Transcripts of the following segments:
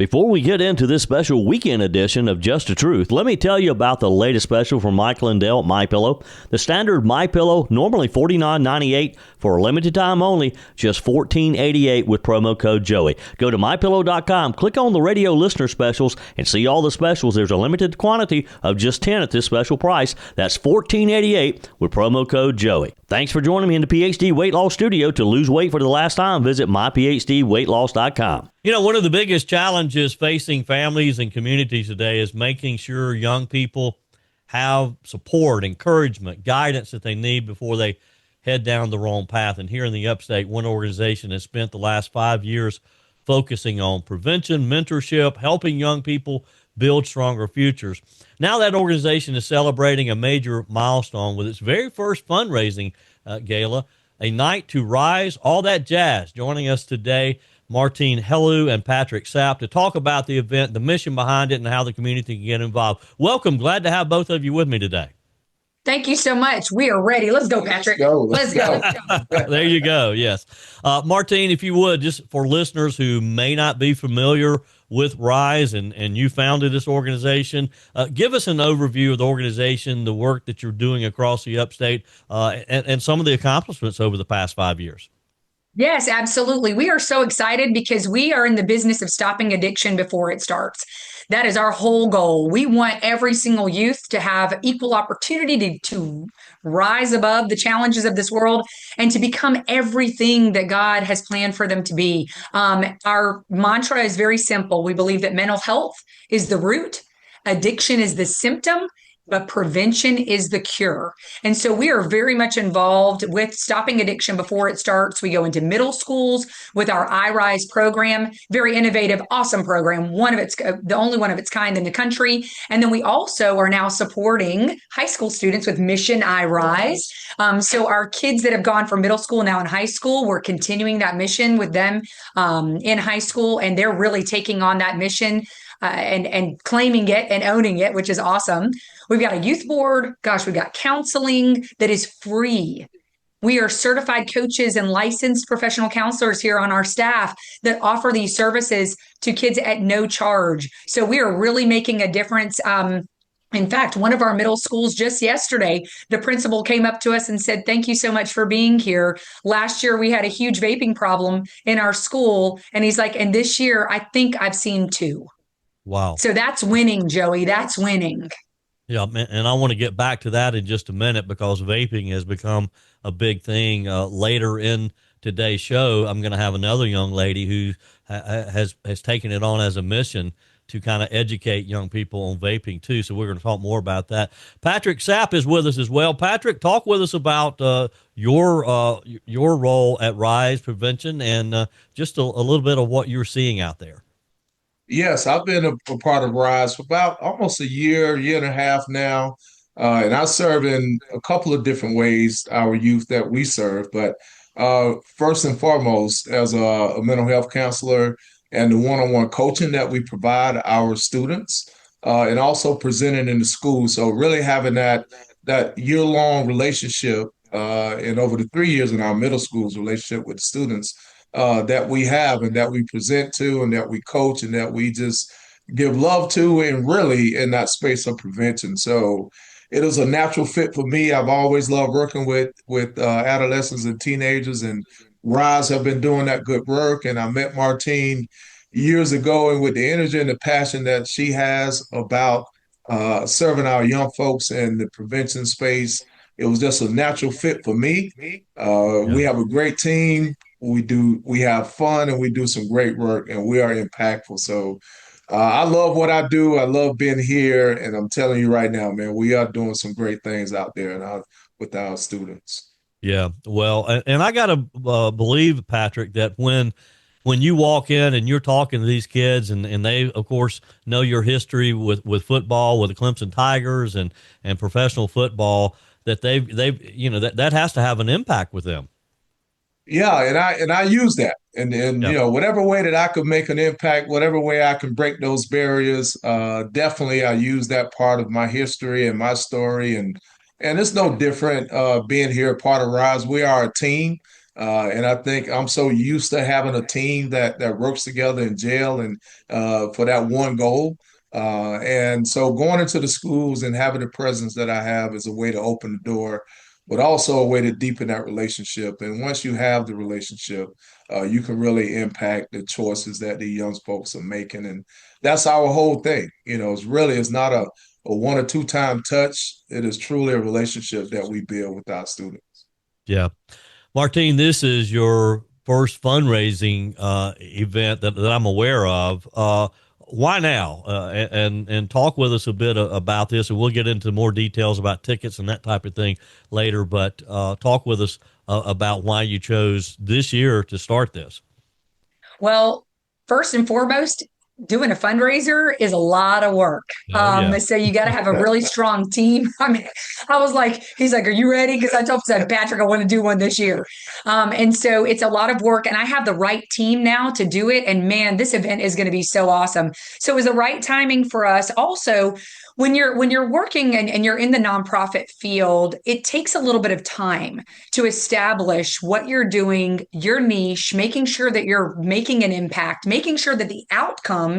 Before we get into this special weekend edition of Just the Truth, let me tell you about the latest special from Michael and Dell at MyPillow. The standard MyPillow, normally $49.98, for a limited time only, just $14.88 with promo code Joey. Go to MyPillow.com, click on the radio listener specials, and see all the specials. There's a limited quantity of just 10 at this special price. That's $14.88 with promo code Joey. Thanks for joining me in the PhD Weight Loss Studio. To lose weight for the last time, visit myphdweightloss.com. You know, one of the biggest challenges facing families and communities today is making sure young people have support, encouragement, guidance that they need before they head down the wrong path. And here in the Upstate, one organization has spent the last 5 years focusing on prevention, mentorship, helping young people build stronger futures. Now that organization is celebrating a major milestone with its very first fundraising gala, a night to rise, all that jazz. Joining us today, Martine Hellu and Patrick Sapp, to talk about the event, the mission behind it, and how the community can get involved. Welcome. Glad to have both of you with me today. Thank you so much. We are ready. Let's go, Patrick. Let's go. There you go. Yes. Martine, if you would, just for listeners who may not be familiar with RIZE and you founded this organization, give us an overview of the organization, the work that you're doing across the Upstate, and some of the accomplishments over the past 5 years. Yes, absolutely. We are so excited because we are in the business of stopping addiction before it starts. That is our whole goal. We want every single youth to have equal opportunity to rise above the challenges of this world and to become everything that God has planned for them to be. Our mantra is very simple. We believe that mental health is the root, addiction is the symptom, but prevention is the cure. And so we are very much involved with stopping addiction before it starts. We go into middle schools with our RIZE program, very innovative, awesome program, the only one of its kind in the country. And then we also are now supporting high school students with Mission RIZE. So our kids that have gone from middle school now in high school, we're continuing that mission with them in high school, and they're really taking on that mission and claiming it and owning it, which is awesome. We've got a youth board. Gosh, we've got counseling that is free. We are certified coaches and licensed professional counselors here on our staff that offer these services to kids at no charge. So we are really making a difference. In fact, one of our middle schools just yesterday, the principal came up to us and said, "Thank you so much for being here. Last year, we had a huge vaping problem in our school." And he's like, "And this year, I think I've seen 2. Wow. So that's winning, Joey. That's winning. Yeah, and I want to get back to that in just a minute because vaping has become a big thing. Later in today's show, I'm going to have another young lady who has taken it on as a mission to kind of educate young people on vaping too. So we're going to talk more about that. Patrick Sapp is with us as well. Patrick, talk with us about your role at RIZE Prevention and just a little bit of what you're seeing out there. Yes, I've been a part of RIZE for about almost a year and a half now. And I serve in a couple of different ways, our youth that we serve. But first and foremost, as a mental health counselor and the one-on-one coaching that we provide our students, and also presenting in the school. So really having that year-long relationship, and over the 3 years in our middle school's relationship with the students, that we have and that we present to and that we coach and that we just give love to, and really in that space of prevention. So it is a natural fit for me. I've always loved working with adolescents and teenagers, and RIZE have been doing that good work. And I met Martine years ago, and with the energy and the passion that she has about serving our young folks in the prevention space, it was just a natural fit for me. We have a great team. We have fun, and we do some great work, and we are impactful. So I love what I do. I love being here, and I'm telling you right now, man, we are doing some great things out there with our students. Yeah, well, and I got to believe, Patrick, that when you walk in and you're talking to these kids, and they, of course, know your history with football, with the Clemson Tigers and professional football, that they've that has to have an impact with them. Yeah, and I use that, and you know, whatever way that I could make an impact, whatever way I can break those barriers, definitely I use that part of my history and my story, and it's no different being here part of RIZE. We are a team. And I think I'm so used to having a team that works together in jail and for that one goal. And so going into the schools and having the presence that I have is a way to open the door, but also a way to deepen that relationship. And once you have the relationship, you can really impact the choices that the young folks are making. And that's our whole thing. It's not a one or two time touch. It is truly a relationship that we build with our students. Yeah. Martine, this is your first fundraising event that I'm aware of. Why now? And talk with us a bit about this, and we'll get into more details about tickets and that type of thing later. But talk with us about why you chose this year to start this. Well, first and foremost, doing a fundraiser is a lot of work. Oh, yeah. So you got to have a really strong team. I mean, I was like, he's like, are you ready? Because I told him, Patrick, I want to do one this year. And so it's a lot of work, and I have the right team now to do it. And man, this event is going to be so awesome. So it was the right timing for us. Also, when you're working and you're in the nonprofit field, it takes a little bit of time to establish what you're doing, your niche, making sure that you're making an impact, making sure that the outcomes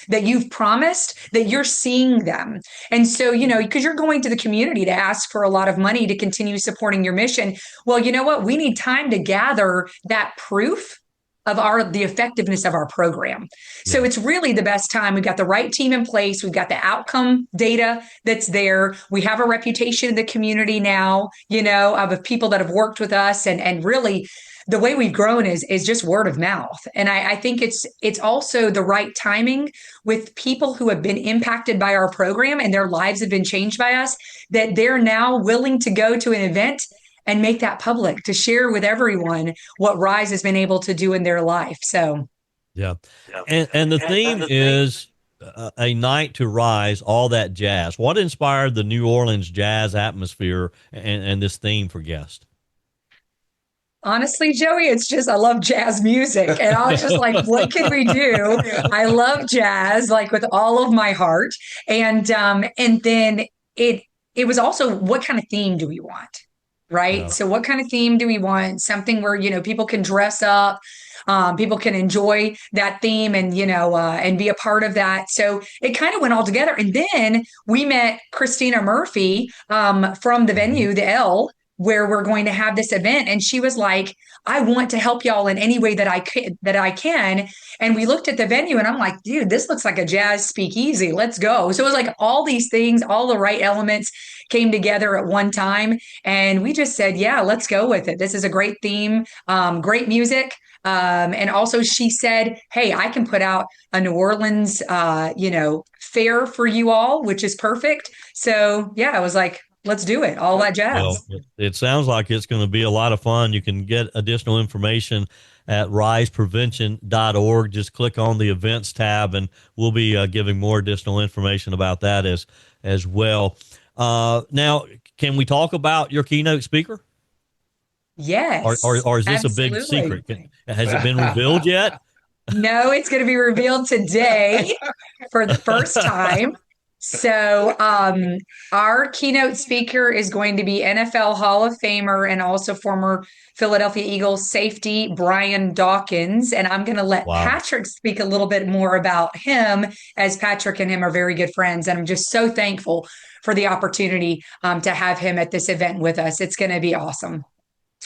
that you've promised, that you're seeing them. And so, because you're going to the community to ask for a lot of money to continue supporting your mission. Well, you know what? We need time to gather that proof of the effectiveness of our program. So it's really the best time. We've got the right team in place. We've got the outcome data that's there. We have a reputation in the community now, of people that have worked with us, and really the way we've grown is just word of mouth. And I think it's also the right timing with people who have been impacted by our program and their lives have been changed by us, that they're now willing to go to an event and make that public, to share with everyone what RIZE has been able to do in their life. So, yeah. And the theme is a night to rise, all that jazz. What inspired the New Orleans jazz atmosphere and this theme for guests? Honestly, Joey, it's just I love jazz music. And I was just like, what can we do? I love jazz, like with all of my heart. And then it was also, what kind of theme do we want? Right. Yeah. So what kind of theme do we want? Something where, people can dress up, people can enjoy that theme and, and be a part of that. So it kind of went all together. And then we met Christina Murphy from the venue, the L, where we're going to have this event. And she was like, I want to help y'all in any way that I can. And we looked at the venue and I'm like, dude, this looks like a jazz speakeasy. Let's go. So it was like all these things, all the right elements came together at one time. And we just said, yeah, let's go with it. This is a great theme, great music. And also she said, hey, I can put out a New Orleans, fair for you all, which is perfect. So yeah, I was like, let's do it. All that jazz. Well, it sounds like it's going to be a lot of fun. You can get additional information at rizeprevention.org. Just click on the events tab and we'll be giving more additional information about that as well. Now, can we talk about your keynote speaker? Yes. Or is this absolutely. A big secret? Has it been revealed yet? No, it's going to be revealed today for the first time. So our keynote speaker is going to be NFL Hall of Famer and also former Philadelphia Eagles safety Brian Dawkins. And I'm going to let Patrick speak a little bit more about him, as Patrick and him are very good friends. And I'm just so thankful for the opportunity to have him at this event with us. It's going to be awesome.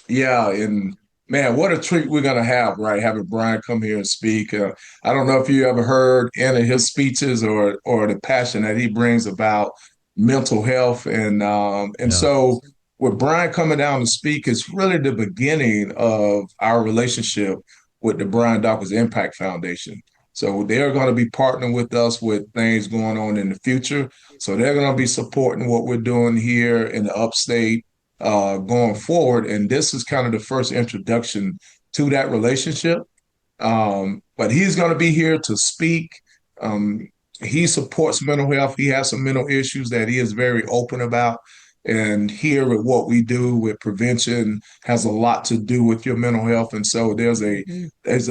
Yeah, and man, what a treat we're gonna have, right? Having Brian come here and speak. I don't know if you ever heard any of his speeches or the passion that he brings about mental health, and so with Brian coming down to speak, it's really the beginning of our relationship with the Brian Dawkins Impact Foundation. So they're going to be partnering with us with things going on in the future. So they're going to be supporting what we're doing here in the upstate going forward. And this is kind of the first introduction to that relationship. But he's going to be here to speak. He supports mental health. He has some mental issues that he is very open about. And here with what we do with prevention has a lot to do with your mental health. And so there's a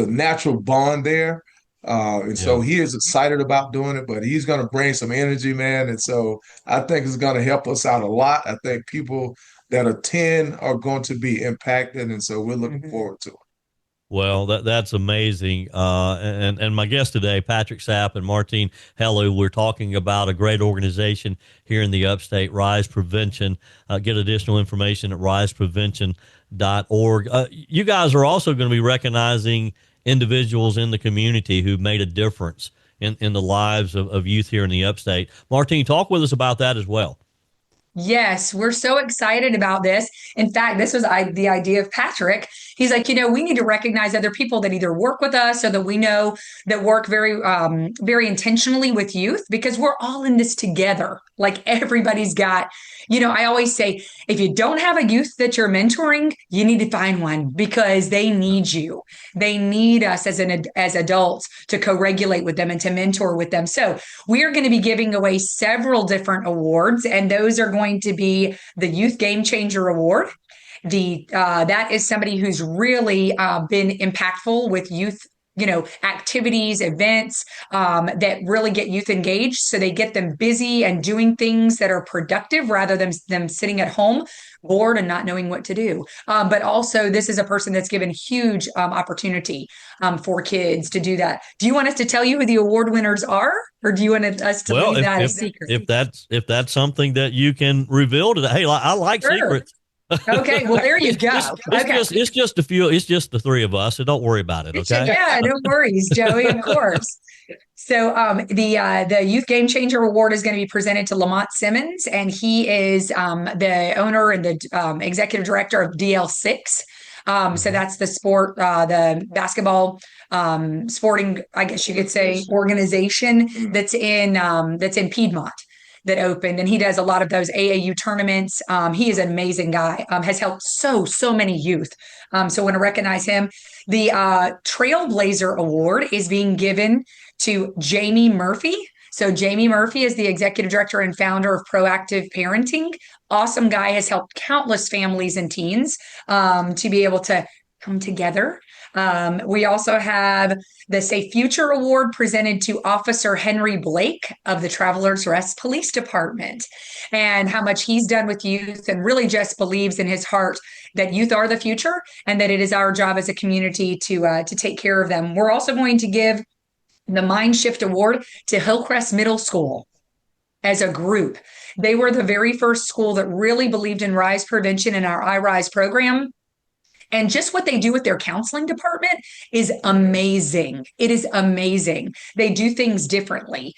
natural bond there. So he is excited about doing it, but he's going to bring some energy, man. And so I think it's going to help us out a lot. I think people that attend are going to be impacted. And so we're looking Mhm. forward to it. Well, that's amazing. And my guest today, Patrick Sapp and Martine Hellu, we're talking about a great organization here in the upstate, RIZE Prevention. Get additional information at riseprevention.org. You guys are also going to be recognizing individuals in the community who made a difference in the lives of youth here in the upstate. Martine, talk with us about that as well. Yes, we're so excited about this. In fact, this was the idea of Patrick. He's like, we need to recognize other people that either work with us or that we know that work very intentionally with youth because we're all in this together. Like everybody's got, I always say, if you don't have a youth that you're mentoring, you need to find one because they need you. They need us as adults to co-regulate with them and to mentor with them. So we are going to be giving away several different awards, and those are going to be the Youth Game Changer Award. That is somebody who's really been impactful with youth, activities, events that really get youth engaged. So they get them busy and doing things that are productive rather than them sitting at home bored and not knowing what to do. But also, this is a person that's given huge opportunity for kids to do that. Do you want us to tell you who the award winners are, or do you want us to Well, leave that a secret? if that's something that you can reveal today, hey, I like Sure. secrets. Okay, well, there you go. Okay. It's just a few. It's just the three of us, so don't worry about it. Okay. Yeah, no worries, Joey, of course. So the Youth Game Changer Award is going to be presented to Lamont Simmons, and he is the owner and the executive director of DL6. So that's the basketball sporting, I guess you could say, organization that's in Piedmont that opened, and he does a lot of those AAU tournaments. He is an amazing guy, has helped so many youth. So I want to recognize him. The Trailblazer Award is being given to Jamie Murphy. So Jamie Murphy is the executive director and founder of Proactive Parenting. Awesome guy, has helped countless families and teens to be able to come together. We also have the Safe Future Award presented to Officer Henry Blake of the Travelers Rest Police Department, and how much he's done with youth and really just believes in his heart that youth are the future and that it is our job as a community to take care of them. We're also going to give the Mind Shift Award to Hillcrest Middle School as a group. They were the very first school that really believed in RIZE prevention in our iRIZE program. And just what they do with their counseling department is amazing. It is amazing. They do things differently,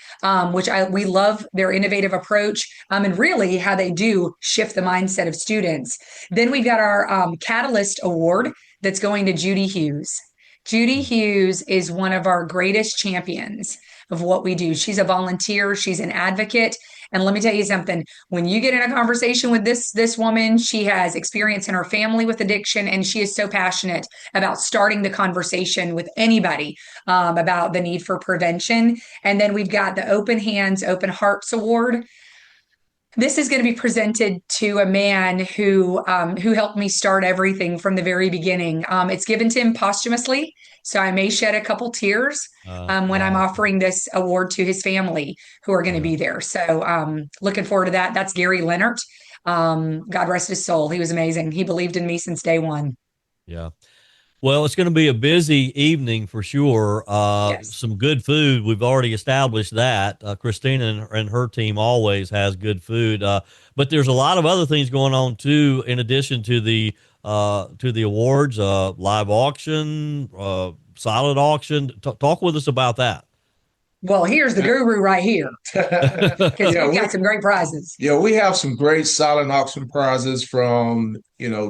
which we love their innovative approach, and really how they do shift the mindset of students. Then we've got our Catalyst Award that's going to Judy Hughes. Judy Hughes is one of our greatest champions of what we do. She's a volunteer. She's an advocate. And let me tell you something, when you get in a conversation with this woman, she has experience in her family with addiction, and she is so passionate about starting the conversation with anybody about the need for prevention. And then we've got the Open Hands, Open Hearts Award. This is going to be presented to a man who helped me start everything from the very beginning. It's given to him posthumously, so I may shed a couple tears when I'm offering this award to his family who are going to be there. So looking forward to that. That's Gary Leonard. God rest his soul. He was amazing. He believed in me since day one. Yeah. Well, it's going to be a busy evening for sure. Yes. Some good food. We've already established that. Christina and her team always has good food. But there's a lot of other things going on too, in addition to the awards, live auction, silent auction. Talk with us about that. Well, here's the guru right here, because we've got some great prizes. Yeah, we have some great silent auction prizes from,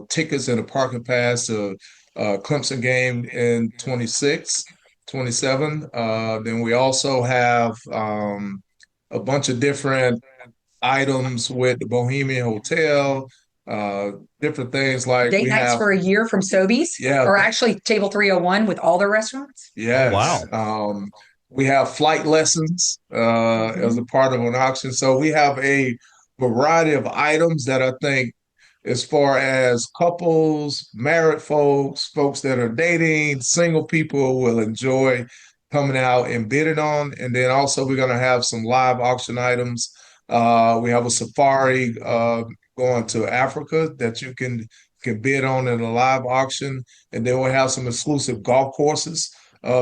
tickets and a parking pass to Clemson game in 26, 27. Then we also have a bunch of different items with the Bohemian Hotel, different things like Date we nights have. for a year from Sobeys, Yeah. or actually Table 301 with all their restaurants. Yes. Oh, wow. We have flight lessons as a part of an auction. So we have a variety of items that I think, as far as couples, married folks that are dating, single people will enjoy coming out and bidding on. And then also we're going to have some live auction items. We have a safari going to Africa that you can bid on in a live auction, and then we'll have some exclusive golf courses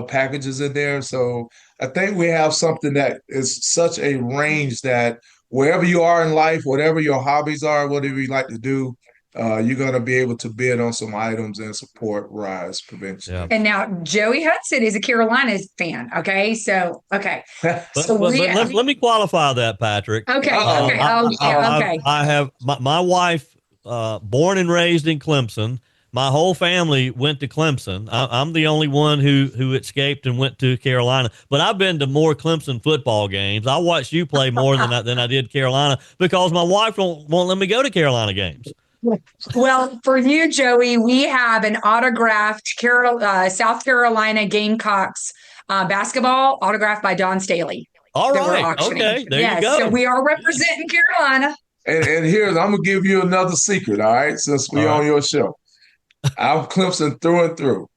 packages in there. So I think we have something that is such a range that wherever you are in life, whatever your hobbies are, whatever you like to do, you're going to be able to bid on some items and support RIZE Prevention. Yeah. And now Joey Hudson is a Carolina fan. Okay. So, okay. But let me qualify that, Patrick. Okay. I have my wife, born and raised in Clemson. My whole family went to Clemson. I'm the only one who escaped and went to Carolina. But I've been to more Clemson football games. I watched you play more than I did Carolina because my wife won't let me go to Carolina games. Well, for you, Joey, we have an autographed South Carolina Gamecocks basketball autographed by Don Staley. All right. Okay. There you go. So we are representing Carolina. And here's, I'm going to give you another secret, all right, since we're on your show. I'm Clemson through and through,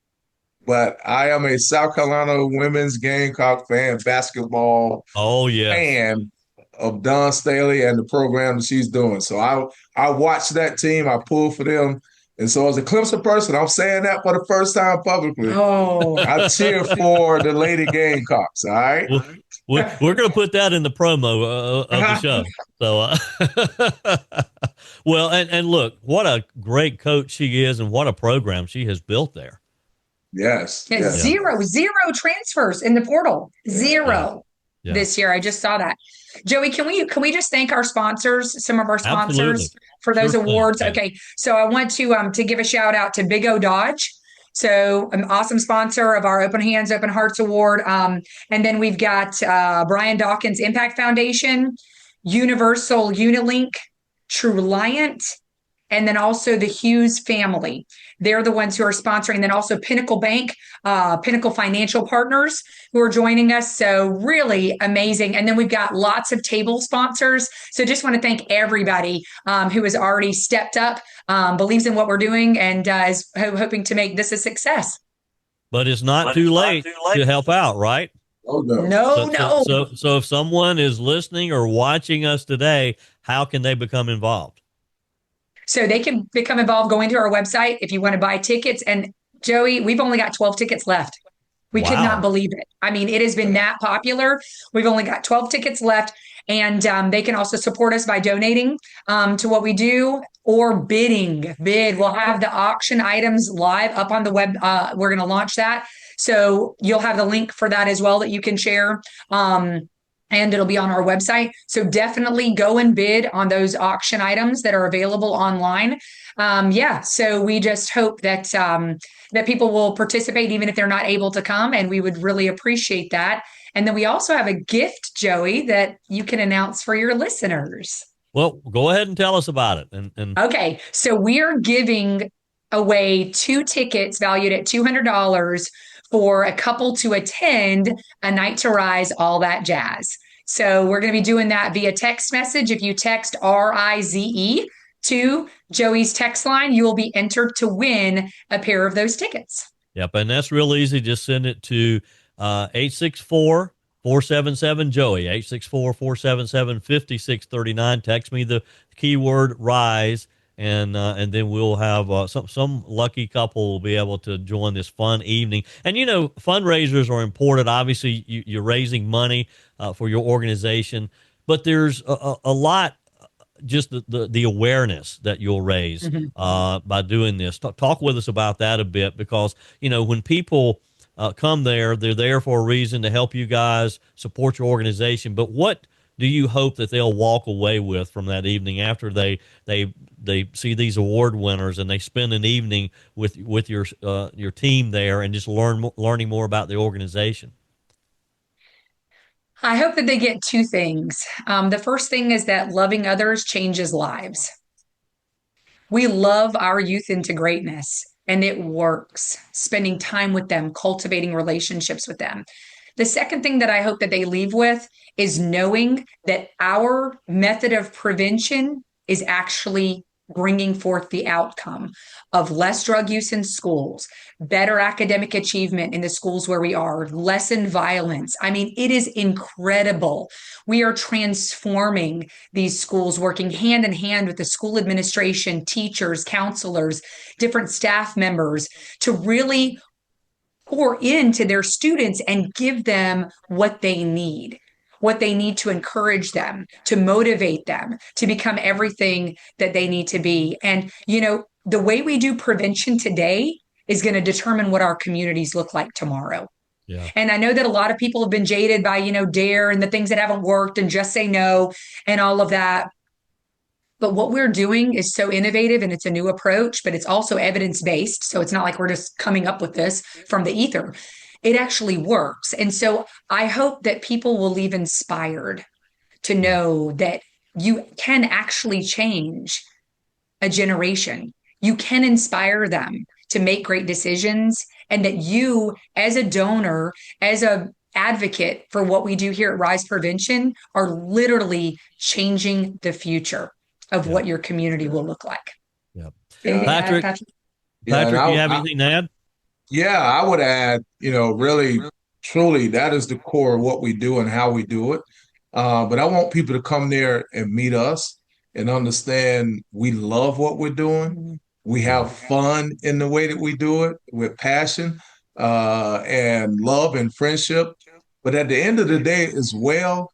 but I am a South Carolina women's Gamecock fan, basketball fan of Don Staley and the program that she's doing. So I watch that team. I pull for them. And so as a Clemson person, I'm saying that for the first time publicly. Oh, I cheer for the Lady Gamecocks, all right? We're going to put that in the promo of the show. So, well, and look, what a great coach she is and what a program she has built there. Yes. Zero transfers in the portal. Zero this year. I just saw that. Joey, can we just thank our sponsors, some of our sponsors for those awards? Thing. Okay. So I want to give a shout out to Big O Dodge. So an awesome sponsor of our Open Hands, Open Hearts Award. And then we've got Brian Dawkins Impact Foundation, Universal Unilink, Truliant, and then also the Hughes family. They're the ones who are sponsoring. And then also Pinnacle Bank, Pinnacle Financial Partners who are joining us. So really amazing. And then we've got lots of table sponsors. So just want to thank everybody who has already stepped up, believes in what we're doing, and is hoping to make this a success. But it's not too late to help out, right? Oh, no. No. So if someone is listening or watching us today, how can they become involved? So they can become involved going to our website if you want to buy tickets. And Joey, we've only got 12 tickets left. We could not believe it. I mean, it has been that popular. We've only got 12 tickets left. And they can also support us by donating to what we do or bid. We'll have the auction items live up on the web. We're going to launch that. So you'll have the link for that as well that you can share. And it'll be on our website. So definitely go and bid on those auction items that are available online. So we just hope that that people will participate even if they're not able to come. And we would really appreciate that. And then we also have a gift, Joey, that you can announce for your listeners. Well, go ahead and tell us about it. Okay. So we are giving away 2 tickets valued at $200 for a couple to attend A Night to Rise, All That Jazz. So we're going to be doing that via text message. If you text RIZE to Joey's text line, you will be entered to win a pair of those tickets. Yep. And that's real easy. Just send it to 864-477-JOEY, 864-477-5639. Text me the keyword RIZE. And then we'll have some lucky couple will be able to join this fun evening. And, you know, fundraisers are important. Obviously, you're raising money for your organization. But there's a lot, just the awareness that you'll raise by doing this. Talk with us about that a bit because, you know, when people come there, they're there for a reason to help you guys, support your organization. But what do you hope that they'll walk away with from that evening after they see these award winners and they spend an evening with your team there and just learning more about the organization? I hope that they get 2 things. The first thing is that loving others changes lives. We love our youth into greatness, and it works. Spending time with them, cultivating relationships with them. The second thing that I hope that they leave with is knowing that our method of prevention is actually bringing forth the outcome of less drug use in schools, better academic achievement in the schools where we are, lessen violence. I mean, it is incredible. We are transforming these schools, working hand in hand with the school administration, teachers, counselors, different staff members to really pour into their students and give them what they need to encourage them, to motivate them, to become everything that they need to be. And, the way we do prevention today is going to determine what our communities look like tomorrow. Yeah. And I know that a lot of people have been jaded by, DARE and the things that haven't worked and Just Say No and all of that. But what we're doing is so innovative and it's a new approach, but it's also evidence-based. So it's not like we're just coming up with this from the ether. It actually works. And so I hope that people will leave inspired to know that you can actually change a generation. You can inspire them to make great decisions, and that you, as a donor, as a advocate for what we do here at RIZE Prevention, are literally changing the future of what your community will look like. Yep. Patrick, Patrick, do you have anything to add? Yeah, I would add, really, truly, that is the core of what we do and how we do it. But I want people to come there and meet us and understand we love what we're doing. We have fun in the way that we do it with passion and love and friendship. But at the end of the day, as well,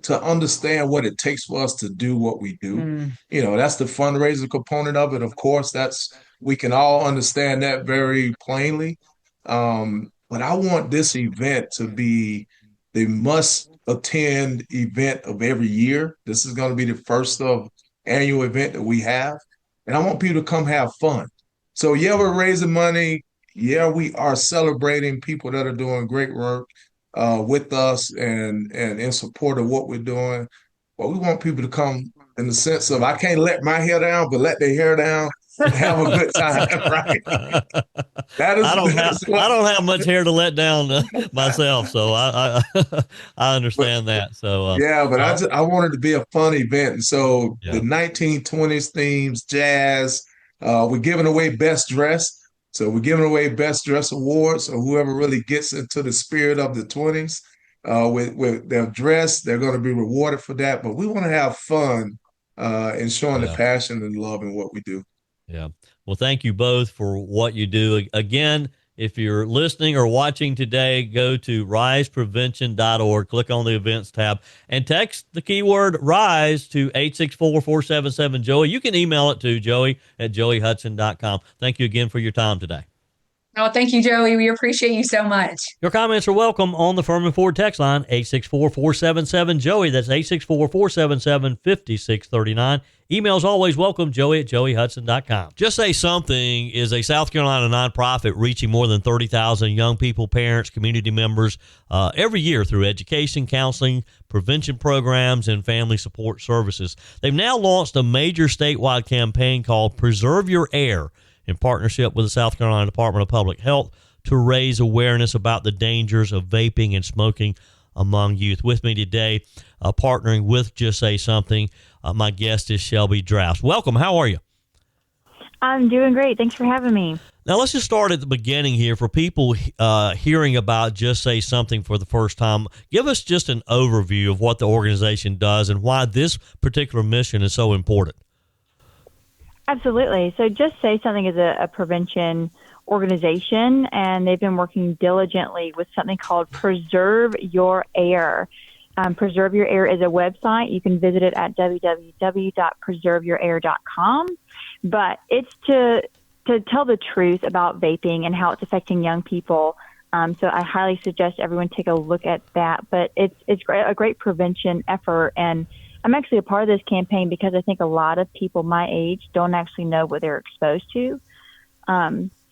to understand what it takes for us to do what we do. That's the fundraiser component of it. Of course, we can all understand that very plainly. But I want this event to be the must attend event of every year. This is going to be the first of annual event that we have. And I want people to come have fun. So yeah, we're raising money. Yeah, we are celebrating people that are doing great work with us and in support of what we're doing. But we want people to come in the sense of, I can't let my hair down, but let their hair down and have a good time, right? I don't have much hair to let down myself, so I understand that. So but I want it to be a fun event. And so the 1920s themes, jazz, we're giving away best dress. So we're giving away best dress awards. So whoever really gets into the spirit of the 20s with their dress, they're going to be rewarded for that. But we want to have fun in showing the passion and love in what we do. Yeah. Well, thank you both for what you do. Again, if you're listening or watching today, go to rizeprevention.org, click on the events tab, and text the keyword RIZE to 864-477-JOEY. You can email it to joey@joeyhudson.com. Thank you again for your time today. Oh, thank you, Joey. We appreciate you so much. Your comments are welcome on the Furman Ford text line, 864-477-JOEY. That's 864-477-5639. Emails always welcome, joey@joeyhudson.com. Just Say Something is a South Carolina nonprofit reaching more than 30,000 young people, parents, community members every year through education, counseling, prevention programs, and family support services. They've now launched a major statewide campaign called Preserve Your Air, in partnership with the South Carolina Department of Public Health, to raise awareness about the dangers of vaping and smoking among youth. With me today, partnering with Just Say Something, my guest is Shelby Drouse. Welcome. How are you? I'm doing great. Thanks for having me. Now, let's just start at the beginning here. For people hearing about Just Say Something for the first time, give us just an overview of what the organization does and why this particular mission is so important. Absolutely. So Just Say Something is a prevention organization, and they've been working diligently with something called Preserve Your Air. Preserve Your Air is a website. You can visit it at www.preserveyourair.com. But it's to tell the truth about vaping and how it's affecting young people. So I highly suggest everyone take a look at that. But it's a great prevention effort, and I'm actually a part of this campaign because I think a lot of people my age don't actually know what they're exposed to.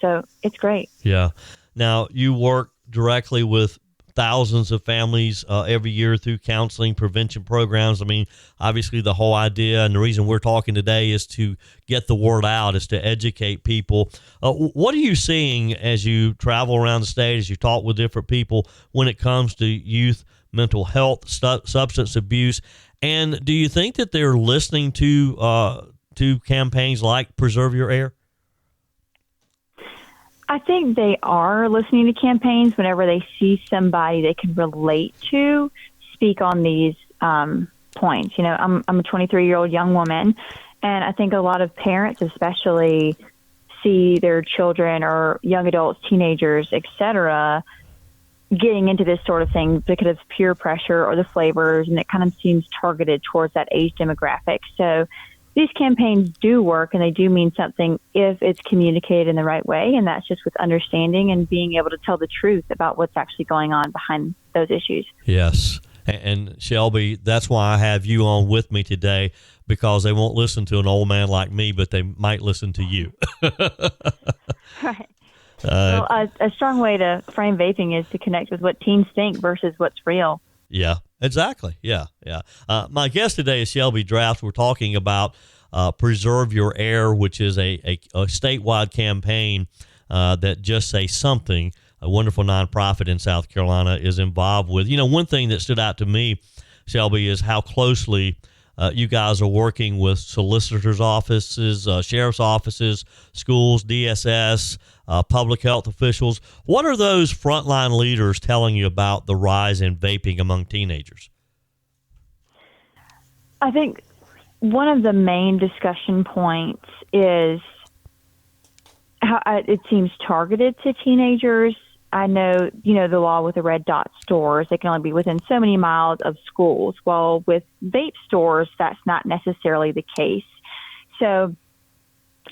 So it's great. Yeah. Now, you work directly with thousands of families every year through counseling, prevention programs. I mean, obviously the whole idea and the reason we're talking today is to get the word out, is to educate people. What are you seeing as you travel around the state, as you talk with different people when it comes to youth mental health, substance abuse? And do you think that they're listening to to campaigns like Preserve Your Air? I think they are listening to campaigns whenever they see somebody they can relate to speak on these points. I'm a 23-year-old young woman, and I think a lot of parents especially see their children or young adults, teenagers, etc., getting into this sort of thing because of peer pressure or the flavors, and it kind of seems targeted towards that age demographic. So these campaigns do work, and they do mean something if it's communicated in the right way, and that's just with understanding and being able to tell the truth about what's actually going on behind those issues. Yes. And Shelby, that's why I have you on with me today, because they won't listen to an old man like me, but they might listen to you. Right. Well, a strong way to frame vaping is to connect with what teens think versus what's real. Yeah, exactly. Yeah. My guest today is Shelby Draft. We're talking about Preserve Your Air, which is a statewide campaign that Just Say Something, a wonderful nonprofit in South Carolina, is involved with. One thing that stood out to me, Shelby, is how closely you guys are working with solicitors' offices, sheriff's offices, schools, DSS, public health officials. What are those frontline leaders telling you about the rise in vaping among teenagers? I think one of the main discussion points is how it seems targeted to teenagers. I know, the law with the red dot stores, they can only be within so many miles of schools. Well, with vape stores, that's not necessarily the case. So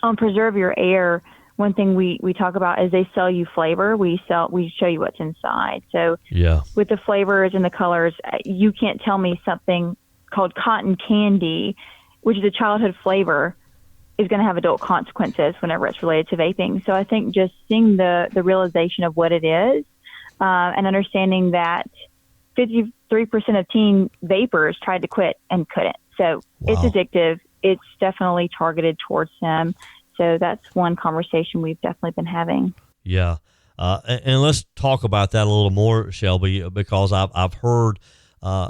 on Preserve Your Air, one thing we talk about is they sell you flavor. We show you what's inside. So with the flavors and the colors, you can't tell me something called cotton candy, which is a childhood flavor, is going to have adult consequences whenever it's related to vaping. So I think just seeing the realization of what it is and understanding that 53% of teen vapors tried to quit and couldn't. So It's addictive. It's definitely targeted towards them. So that's one conversation we've definitely been having. Yeah. And let's talk about that a little more, Shelby, because I've heard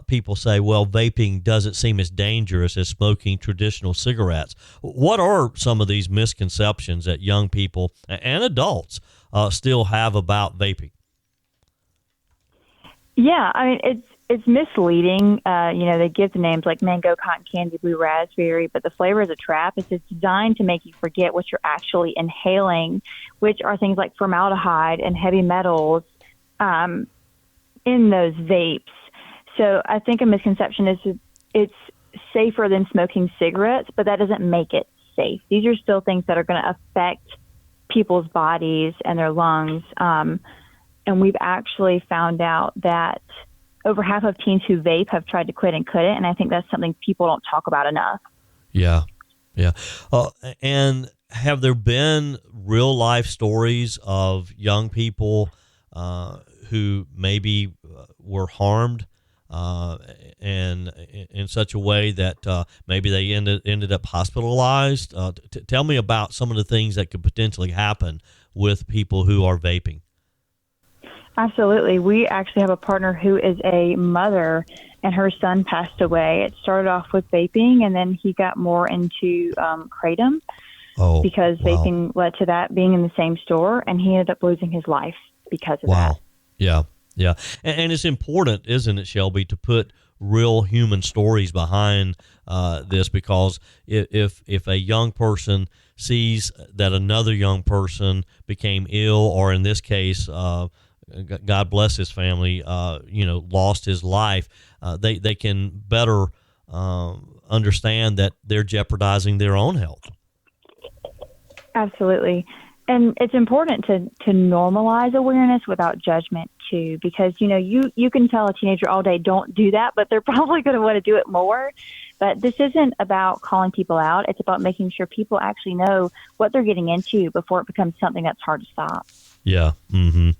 people say, well, vaping doesn't seem as dangerous as smoking traditional cigarettes. What are some of these misconceptions that young people and adults still have about vaping? Yeah, I mean, it's misleading. They give the names like mango, cotton candy, blue raspberry, but the flavor is a trap. It's just designed to make you forget what you're actually inhaling, which are things like formaldehyde and heavy metals in those vapes. So I think a misconception is it's safer than smoking cigarettes, but that doesn't make it safe. These are still things that are going to affect people's bodies and their lungs. And we've actually found out that over half of teens who vape have tried to quit and couldn't. And I think that's something people don't talk about enough. Yeah. And have there been real life stories of young people who maybe were harmed and in such a way that maybe they ended up hospitalized? Tell me about some of the things that could potentially happen with people who are vaping. Absolutely. We actually have a partner who is a mother, and her son passed away. It started off with vaping, and then he got more into kratom because vaping led to that being in the same store, and he ended up losing his life because of that. Yeah. And it's important, isn't it, Shelby, to put real human stories behind this, because if a young person sees that another young person became ill, or in this case, God bless his family, lost his life, they can better understand that they're jeopardizing their own health. Absolutely. And it's important to normalize awareness without judgment too, because, you can tell a teenager all day, don't do that, but they're probably going to want to do it more. But this isn't about calling people out. It's about making sure people actually know what they're getting into before it becomes something that's hard to stop. Yeah. Mm-hmm.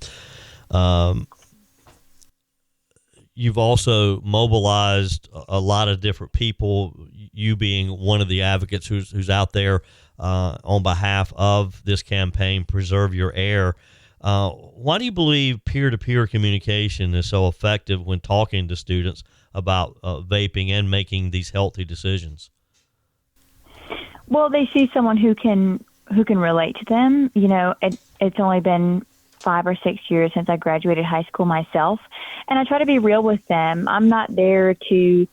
You've also mobilized a lot of different people, you being one of the advocates who's out there on behalf of this campaign, Preserve Your Air. Why do you believe peer-to-peer communication is so effective when talking to students about vaping and making these healthy decisions? Well, they see someone who can relate to them. You know, it's only been 5 or 6 years since I graduated high school myself, and I try to be real with them. I'm not there to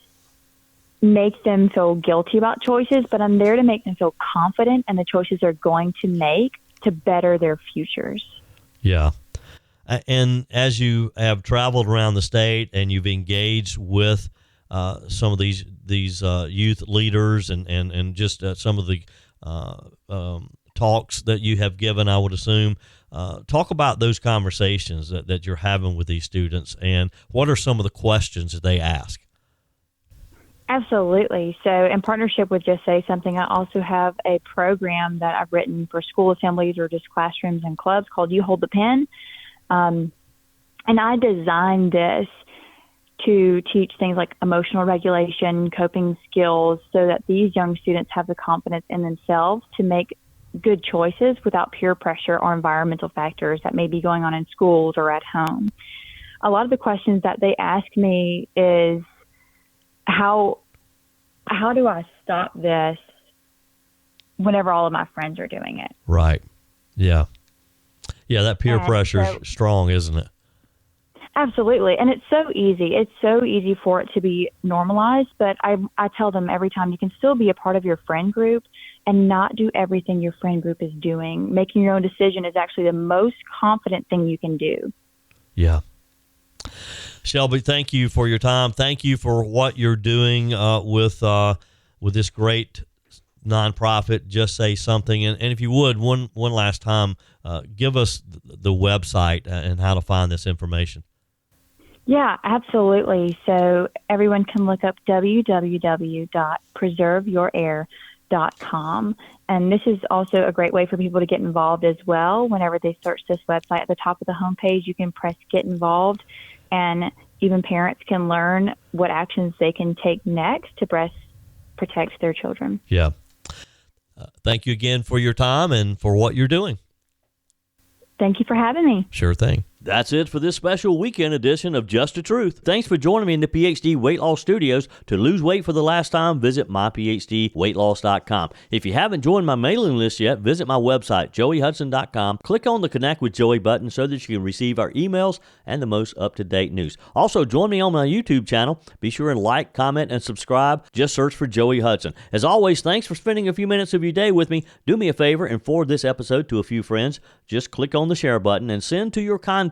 make them feel guilty about choices, but I'm there to make them feel confident in the choices they're going to make to better their futures. Yeah. And as you have traveled around the state and you've engaged with some of these youth leaders and just some of the talks that you have given, I would assume, talk about those conversations that you're having with these students, and what are some of the questions that they ask? Absolutely. So in partnership with Just Say Something, I also have a program that I've written for school assemblies or just classrooms and clubs called You Hold the Pen. And I designed this to teach things like emotional regulation, coping skills, so that these young students have the confidence in themselves to make good choices without peer pressure or environmental factors that may be going on in schools or at home. A lot of the questions that they ask me is, how do I stop this whenever all of my friends are doing it? Right. Yeah. Yeah, that peer pressure is strong, isn't it? Absolutely. And it's so easy. It's so easy for it to be normalized. But I tell them every time, you can still be a part of your friend group and not do everything your friend group is doing. Making your own decision is actually the most confident thing you can do. Yeah. Shelby, thank you for your time. Thank you for what you're doing with this great nonprofit, Just Say Something. And if you would, one last time, give us the website and how to find this information. Yeah, absolutely. So everyone can look up www.preserveyourair.com. And this is also a great way for people to get involved as well. Whenever they search this website, at the top of the homepage, you can press Get Involved. And even parents can learn what actions they can take next to best protect their children. Yeah. Thank you again for your time and for what you're doing. Thank you for having me. Sure thing. That's it for this special weekend edition of Just the Truth. Thanks for joining me in the PhD Weight Loss Studios. To lose weight for the last time, visit myphdweightloss.com. If you haven't joined my mailing list yet, visit my website, joeyhudson.com. Click on the Connect with Joey button so that you can receive our emails and the most up-to-date news. Also, join me on my YouTube channel. Be sure and like, comment, and subscribe. Just search for Joey Hudson. As always, thanks for spending a few minutes of your day with me. Do me a favor and forward this episode to a few friends. Just click on the share button and send to your contacts.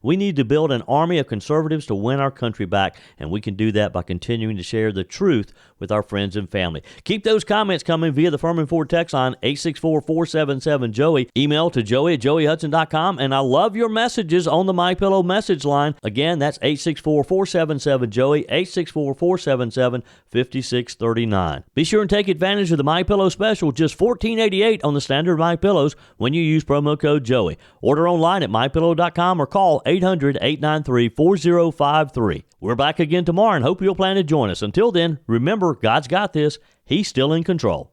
We need to build an army of conservatives to win our country back, and we can do that by continuing to share the truth with our friends and family. Keep those comments coming via the Furman Ford text line 864-477-JOEY. Email to joey@joeyhudson.com, and I love your messages on the MyPillow message line. Again, that's 864-477-JOEY, 864-477-5639. Be sure and take advantage of the MyPillow special, just $14.88 on the standard MyPillows when you use promo code Joey. Order online at mypillow.com or call 800-893-4053. We're back again tomorrow and hope you'll plan to join us. Until then, remember, God's got this. He's still in control.